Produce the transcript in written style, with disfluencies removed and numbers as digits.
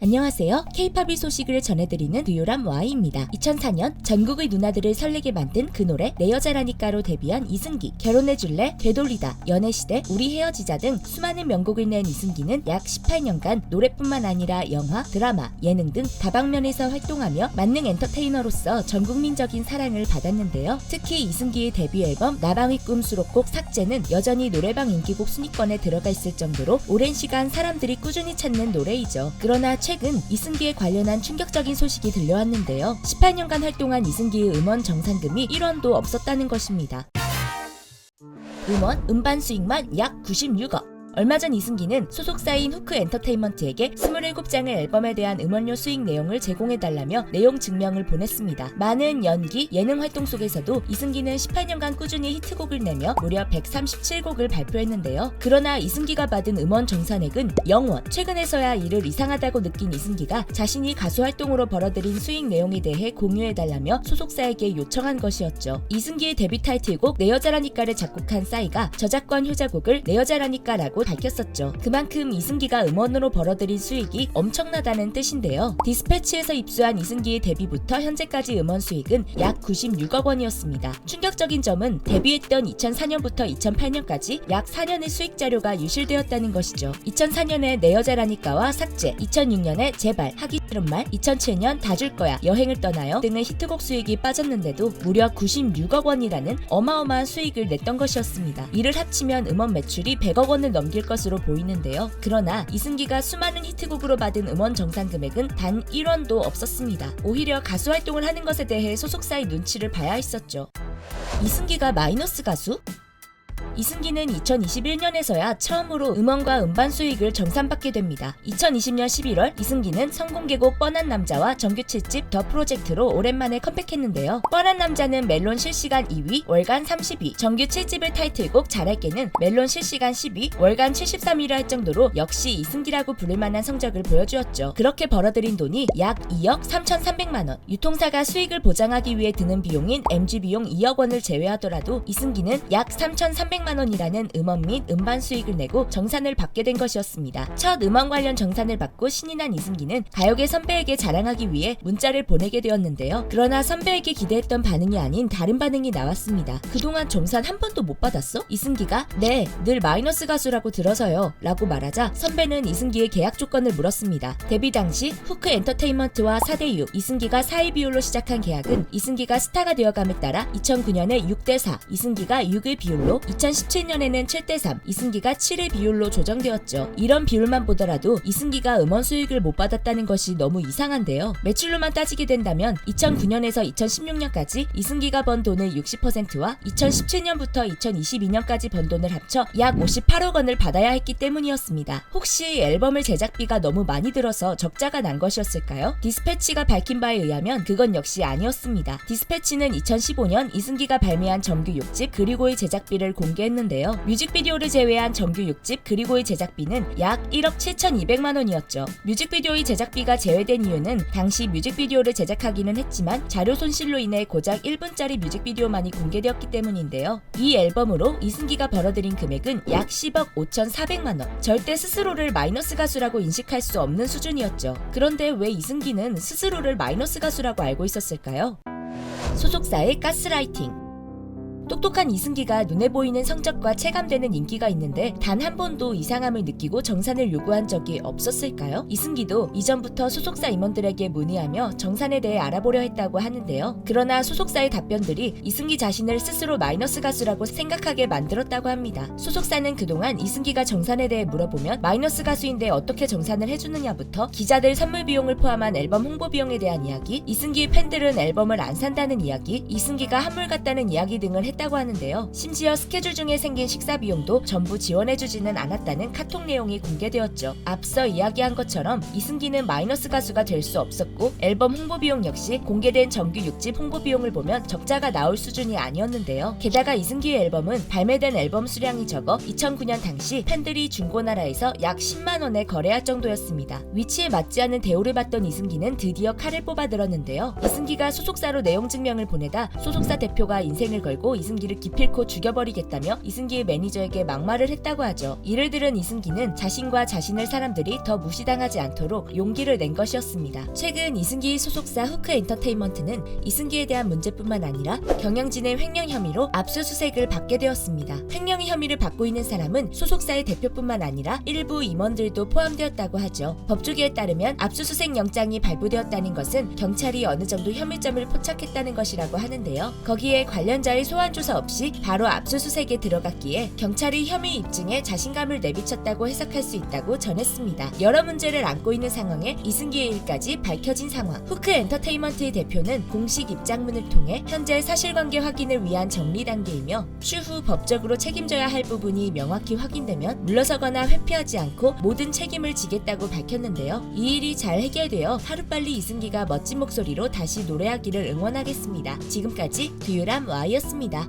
안녕하세요. K-팝의 소식을 전해드리는 듀오람 Y입니다. 2004년 전국의 누나들을 설레게 만든 그 노래 내 여자라니까로 데뷔한 이승기. 결혼해줄래? 되돌리다, 연애시대, 우리 헤어지자 등 수많은 명곡을 낸 이승기는 약 18년간 노래뿐만 아니라 영화, 드라마, 예능 등 다방면에서 활동하며 만능 엔터테이너로서 전국민적인 사랑을 받았는데요. 특히 이승기의 데뷔 앨범 나방의 꿈 수록곡 삭제는 여전히 노래방 인기곡 순위권에 들어가 있을 정도로 오랜 시간 사람들이 꾸준히 찾는 노래이죠. 그러나 최근 이승기에 관련한 충격적인 소식이 들려왔는데요. 18년간 활동한 이승기의 음원 정산금이 1원도 없었다는 것입니다. 음반 수익만 약 96억. 얼마 전 이승기는 소속사인 후크 엔터테인먼트에게 27장의 앨범에 대한 음원료 수익 내용을 제공해달라며 내용 증명을 보냈습니다. 많은 연기, 예능 활동 속에서도 이승기는 18년간 꾸준히 히트곡을 내며 무려 137곡을 발표했는데요. 그러나 이승기가 받은 음원 정산액은 0원. 최근에서야 이를 이상하다고 느낀 이승기가 자신이 가수 활동으로 벌어들인 수익 내용에 대해 공유해달라며 소속사에게 요청한 것이었죠. 이승기의 데뷔 타이틀곡 내 여자라니까를 작곡한 싸이가 저작권 효자곡을 내 여자라니까라고 밝혔었죠. 그만큼 이승기가 음원으로 벌어들인 수익이 엄청나다는 뜻인데요. 디스패치에서 입수한 이승기의 데뷔부터 현재까지 음원 수익은 약 96억 원이었습니다. 충격적인 점은 데뷔했던 2004년부터 2008년까지 약 4년의 수익 자료가 유실되었다는 것이죠. 2004년에 내 여자라니까와 삭제, 2006년에 제발, 하기 싫은 말, 2007년 다 줄 거야, 여행을 떠나요 등의 히트곡 수익이 빠졌는데도 무려 96억 원이라는 어마어마한 수익을 냈던 것이었습니다. 이를 합치면 음원 매출이 100억 원을 넘길 것으로 보이는데요. 그러나 이승기가 수많은 히트곡으로 받은 음원 정산 금액은 단 1원도 없었습니다. 오히려 가수 활동을 하는 것에 대해 소속사의 눈치를 봐야 했었죠. 이승기가 마이너스 가수? 이승기는 2021년에서야 처음으로 음원과 음반 수익을 정산받게 됩니다. 2020년 11월 이승기는 성공개곡 뻔한 남자와 정규 7집 더 프로젝트로 오랜만에 컴백했는데요. 뻔한 남자는 멜론 실시간 2위, 월간 30위, 정규 7집의 타이틀곡 잘할게는 멜론 실시간 10위, 월간 73위를 할 정도로 역시 이승기라고 부를 만한 성적을 보여주었죠. 그렇게 벌어들인 돈이 약 2억 3,300만 원. 유통사가 수익을 보장하기 위해 드는 비용인 MG 비용 2억 원을 제외하더라도 이승기는 약 3,300만 원이라는 음원 및 음반 수익을 내고 정산을 받게 된 것이었습니다. 첫 음원 관련 정산을 받고 신이 난 이승기는 가요계 선배에게 자랑하기 위해 문자를 보내게 되었는데요. 그러나 선배에게 기대했던 반응이 아닌 다른 반응이 나왔습니다. 그동안 정산 한 번도 못 받았어? 이승기가 네, 늘 마이너스 가수라고 들어서요 라고 말하자 선배는 이승기의 계약 조건을 물었습니다. 데뷔 당시 후크 엔터테인먼트와 4대6, 이승기가 4위 비율로 시작한 계약은 이승기가 스타가 되어감에 따라 2009년에 6대4, 이승기가 6의 비율로 2017년에는 7대3, 이승기가 7의 비율로 조정되었죠. 이런 비율만 보더라도 이승기가 음원 수익을 못 받았다는 것이 너무 이상한데요. 매출로만 따지게 된다면 2009년에서 2016년까지 이승기가 번 돈의 60%와 2017년부터 2022년까지 번 돈을 합쳐 약 58억 원을 받아야 했기 때문이었습니다. 혹시 앨범을 제작비가 너무 많이 들어서 적자가 난 것이었을까요? 디스패치가 밝힌 바에 의하면 그건 역시 아니었습니다. 디스패치는 2015년 이승기가 발매한 정규 6집 그리고의 제작비를 공개했는데요. 뮤직비디오를 제외한 정규 6집 그리고의 제작비는 약 1억 7,200만 원이었죠. 뮤직비디오의 제작비가 제외된 이유는 당시 뮤직비디오를 제작하기는 했지만 자료 손실로 인해 고작 1분짜리 뮤직비디오만이 공개되었기 때문인데요. 이 앨범으로 이승기가 벌어들인 금액은 약 10억 5,400만 원. 절대 스스로를 마이너스 가수라고 인식할 수 없는 수준이었죠. 그런데 왜 이승기는 스스로를 마이너스 가수라고 알고 있었을까요? 소속사의 가스라이팅. 똑똑한 이승기가 눈에 보이는 성적과 체감되는 인기가 있는데 단 한 번도 이상함을 느끼고 정산을 요구한 적이 없었을까요? 이승기도 이전부터 소속사 임원들에게 문의하며 정산에 대해 알아보려 했다고 하는데요. 그러나 소속사의 답변들이 이승기 자신을 스스로 마이너스 가수라고 생각하게 만들었다고 합니다. 소속사는 그동안 이승기가 정산에 대해 물어보면 마이너스 가수인데 어떻게 정산을 해주느냐부터 기자들 선물 비용을 포함한 앨범 홍보 비용에 대한 이야기, 이승기의 팬들은 앨범을 안 산다는 이야기, 이승기가 한물 같다는 이야기 등을 했다고 하는데요. 심지어 스케줄 중에 생긴 식사 비용도 전부 지원해주지는 않았다는 카톡 내용이 공개되었죠. 앞서 이야기한 것처럼 이승기는 마이너스 가수가 될 수 없었고 앨범 홍보 비용 역시 공개된 정규 6집 홍보 비용을 보면 적자가 나올 수준이 아니었는데요. 게다가 이승기의 앨범은 발매된 앨범 수량이 적어 2009년 당시 팬들이 중고나라에서 약 10만 원에 거래할 정도였습니다. 위치에 맞지 않는 대우를 받던 이승기는 드디어 칼을 뽑아 들었는데요. 이승기가 소속사로 내용 증명을 보내다 소속사 대표가 인생을 걸고 이승기를 기필코 죽여버리겠다며 이승기의 매니저에게 막말을 했다고 하죠. 이를 들은 이승기는 자신과 자신의 사람들이 더 무시당하지 않도록 용기를 낸 것이었습니다. 최근 이승기 소속사 후크 엔터테인먼트는 이승기에 대한 문제뿐만 아니라 경영진의 횡령 혐의로 압수수색을 받게 되었습니다. 횡령 혐의를 받고 있는 사람은 소속사의 대표뿐만 아니라 일부 임원들도 포함되었다고 하죠. 법조계에 따르면 압수수색 영장이 발부되었다는 것은 경찰이 어느 정도 혐의점을 포착했다는 것이라고 하는데요. 거기에 관련자의 소환 조사 없이 바로 압수수색에 들어갔기에 경찰이 혐의 입증에 자신감을 내비쳤다고 해석할 수 있다고 전했습니다. 여러 문제를 안고 있는 상황에 이승기의 일까지 밝혀진 상황. 후크 엔터테인먼트의 대표는 공식 입장문을 통해 현재 사실관계 확인을 위한 정리 단계이며 추후 법적으로 책임져야 할 부분이 명확히 확인되면 물러서거나 회피하지 않고 모든 책임을 지겠다고 밝혔는데요. 이 일이 잘 해결되어 하루빨리 이승기가 멋진 목소리로 다시 노래하기를 응원하겠습니다. 지금까지 두유람 Y였습니다.